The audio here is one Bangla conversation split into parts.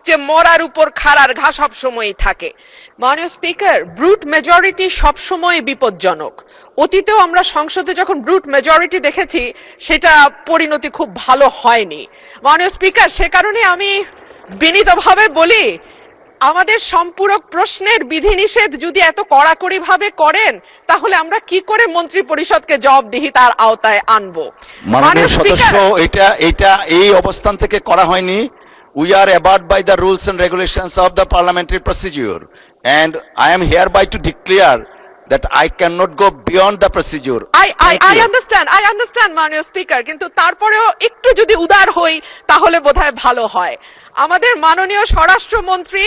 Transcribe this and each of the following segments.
যে মরার উপর খাড়ার ঘা সব সময়ই থাকে। মাননীয় স্পিকার, ব্রুট মেজরিটি সব সময় বিপজ্জনক। অতীতেও আমরা সংসদে যখন ব্রুট মেজরিটি দেখেছি সেটা পরিণতি খুব ভালো হয়নি। মাননীয় স্পিকার, সে কারণে আমি বিনীতভাবে বলি, আমাদের সম্পূরক প্রশ্নের বিধিনিষেধ যদি এত কড়াকড়ি ভাবে করেন তাহলে আমরা কি করে মন্ত্রী পরিষদকে জবাবদিহিতার আওতায় আনবো? মাননীয় সদস্য, এটা এই অবস্থান থেকে করা হয়নি। We are abide by the rules and regulations of the parliamentary procedure, and I am hereby to declare that I cannot go beyond the procedure. I understand মাননীয় স্পিকার, কিন্তু তারপরেও একটু যদি উদার হই তাহলে বোধহয় ভালো হয়। আমাদের মাননীয় স্বরাষ্ট্রমন্ত্রী,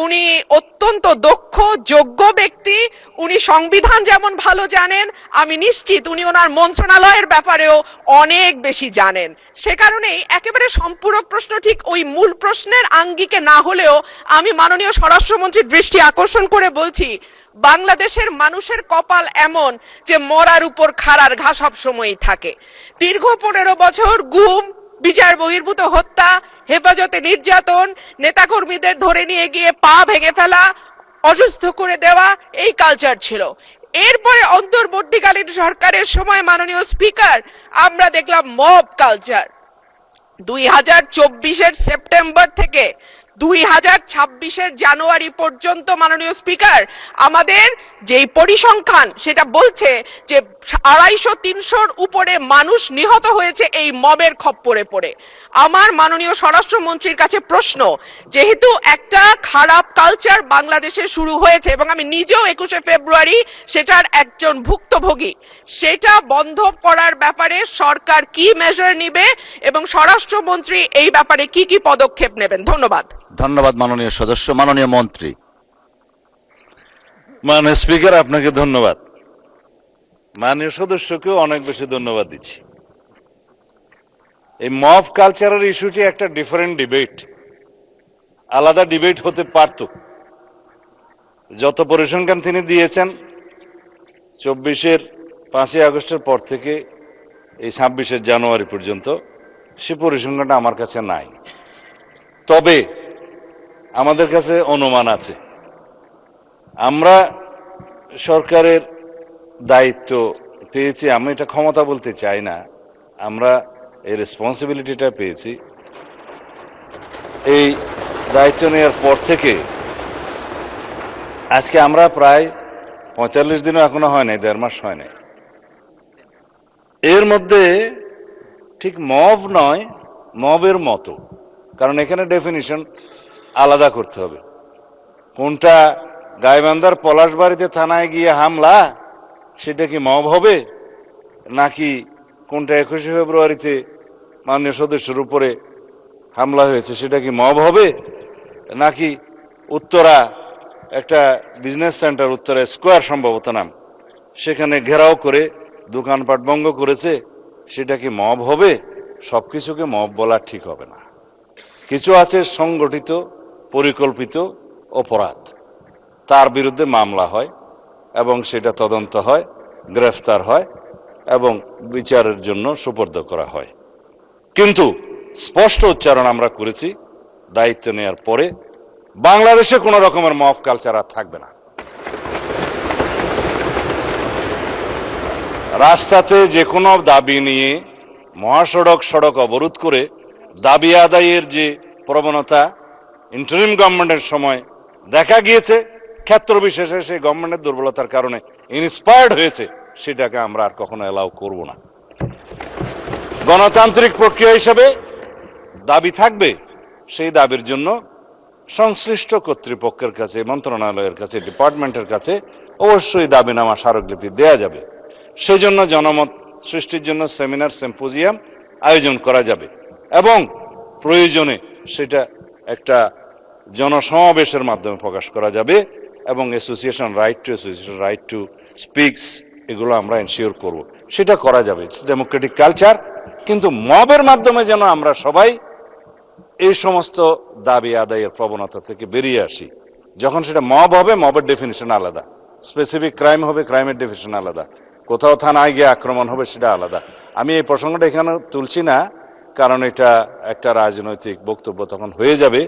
উনি অত্যন্ত দক্ষ যোগ্য ব্যক্তি, উনি সংবিধান যেমন ভালো জানেন, আমি নিশ্চিত উনি ওনার মন্ত্রণালয়ের ব্যাপারেও অনেক বেশি জানেন। সে কারণেই একেবারে সম্পূরক প্রশ্ন ঠিক ওই মূল প্রশ্নের আঙ্গিকে না হলেও আমি মাননীয় স্বরাষ্ট্রমন্ত্রীর দৃষ্টি আকর্ষণ করে বলছি, বাংলাদেশের মানুষের কপাল এমন যে মরার উপর খাড়ার ঘা সব সময়ই থাকে। দীর্ঘ 15 বছর গুম, বিচার বহির্ভূত হত্যা, হেফাজতে নির্যাতন, নেতাকর্মীদের ধরে নিয়ে গিয়ে পা ভেঙে ফেলা, অসুস্থ করে দেওয়া, এই কালচার ছিল। এরপরে অন্তর্বর্তীকালীন সরকারের সময় মাননীয় স্পিকার আমরা দেখলাম মব কালচার। 2024-এর সেপ্টেম্বর থেকে 2026-এর জানুয়ারি পর্যন্ত মাননীয় স্পিকার আমাদের যেই পরিসংখ্যান সেটা বলছে যে 250-300-র উপরে মানুষ নিহত হয়েছে এই মবের খপ্পরে পড়ে। আমার মাননীয় স্বরাষ্ট্রমন্ত্রীর কাছে প্রশ্ন, যেহেতু একটা খারাপ কালচার বাংলাদেশে শুরু হয়েছে এবং আমি নিজেও 21শে ফেব্রুয়ারি সেটার একজন ভুক্তভোগী, সেটা বন্ধ করার ব্যাপারে সরকার কি মেজার নিবে এবং স্বরাষ্ট্রমন্ত্রী এই ব্যাপারে কি কি পদক্ষেপ নেবেন? ধন্যবাদ। ধন্যবাদ মাননীয় সদস্য। মাননীয় মন্ত্রী। মাননীয় স্পিকার, আপনাকে ধন্যবাদ। মাননীয় সদস্যকেও অনেক বেশি ধন্যবাদ দিচ্ছি। এই মব কালচারের ইস্যুটি একটা ডিফারেন্ট ডিবেট, আলাদা ডিবেট হতে পারত। যত পরিসংখ্যান তিনি দিয়েছেন 24-এর 5ই আগস্টের পর থেকে এই 26-এর জানুয়ারি পর্যন্ত, সে পরিসংখ্যানটা আমার কাছে নাই। তবে আমাদের কাছে অনুমান আছে। আমরা সরকারের দায়িত্ব পেয়েছি, আমি এটা ক্ষমতা বলতে চাই না, আমরা এই রেসপন্সিবিলিটিটা পেয়েছি। এই দায়িত্ব নেওয়ার পর থেকে আজকে আমরা প্রায় 45 দিনও এখনো হয় নাই, 1.5 মাস হয় নাই। এর মধ্যে ঠিক মব নয়, মবের মতো, কারণ এখানে ডেফিনিশন আলাদা করতে হবে। কোনটা গাইবান্ধার পলাশবাড়িতে থানায় গিয়ে হামলা, সেটা কি মব হবে? নাকি কোনটা 21শে ফেব্রুয়ারিতে মাননীয় সদস্যের উপরে হামলা হয়েছে সেটা কি মব হবে? নাকি উত্তরা একটা বিজনেস সেন্টার, উত্তরা স্কোয়ার সম্ভবত নাম, সেখানে ঘেরাও করে দোকানপাট ভঙ্গ করেছে, সেটা কি মব হবে? সবকিছুকে মব বলা ঠিক হবে না। কিছু আছে সংগঠিত পরিকল্পিত অপরাধ, তার বিরুদ্ধে মামলা হয় এবং সেটা তদন্ত হয়, গ্রেফতার হয় এবং বিচারের জন্য সুপর্দ করা হয়। কিন্তু স্পষ্ট উচ্চারণ আমরা করেছি দায়িত্ব নেওয়ার পরে, বাংলাদেশে কোনো রকমের মব কালচার আর থাকবে না। রাস্তাতে যে কোনো দাবি নিয়ে মহাসড়ক সড়ক অবরোধ করে দাবি আদায়ের যে প্রবণতা ইন্টারিম গভর্নমেন্টের সময় দেখা গিয়েছে, ক্ষেত্র বিশেষে সেই গভর্নমেন্টের দুর্বলতার কারণে ইন্সপায়ার্ড হয়েছে, সেটাকে আমরা আর কখনো এলাও করব না। গণতান্ত্রিক প্রক্রিয়া হিসেবে দাবি থাকবে, সেই দাবির জন্য সংশ্লিষ্ট কর্তৃপক্ষের কাছে, মন্ত্রণালয়ের কাছে, ডিপার্টমেন্টের কাছে অবশ্যই দাবিনামা স্মারকলিপি দেয়া যাবে। সেই জন্য জনমত সৃষ্টির জন্য সেমিনার, সিম্পোজিয়াম আয়োজন করা যাবে এবং প্রয়োজনে সেটা একটা জনসমাবেশের মাধ্যমে প্রকাশ করা যাবে এবং অ্যাসোসিয়েশন রাইট টু স্পিকস, এগুলো আমরা এনশিওর করব, সেটা করা যাবে। It's Democratic culture. কিন্তু মবের মাধ্যমে যেন আমরা সবাই এই সমস্ত দাবি আদায়ের প্রবণতা থেকে বেরিয়ে আসি। যখন সেটা মব হবে, মবের ডেফিনিশন আলাদা, স্পেসিফিক ক্রাইম হবে, ক্রাইমের ডেফিনিশন আলাদা, কোথাও থানায় গিয়ে আক্রমণ হবে, সেটা আলাদা। আমি এই প্রসঙ্গটা এখানে তুলছি না, কারণ এটা একটা রাজনৈতিক বক্তব্য তখন হয়ে যাবে।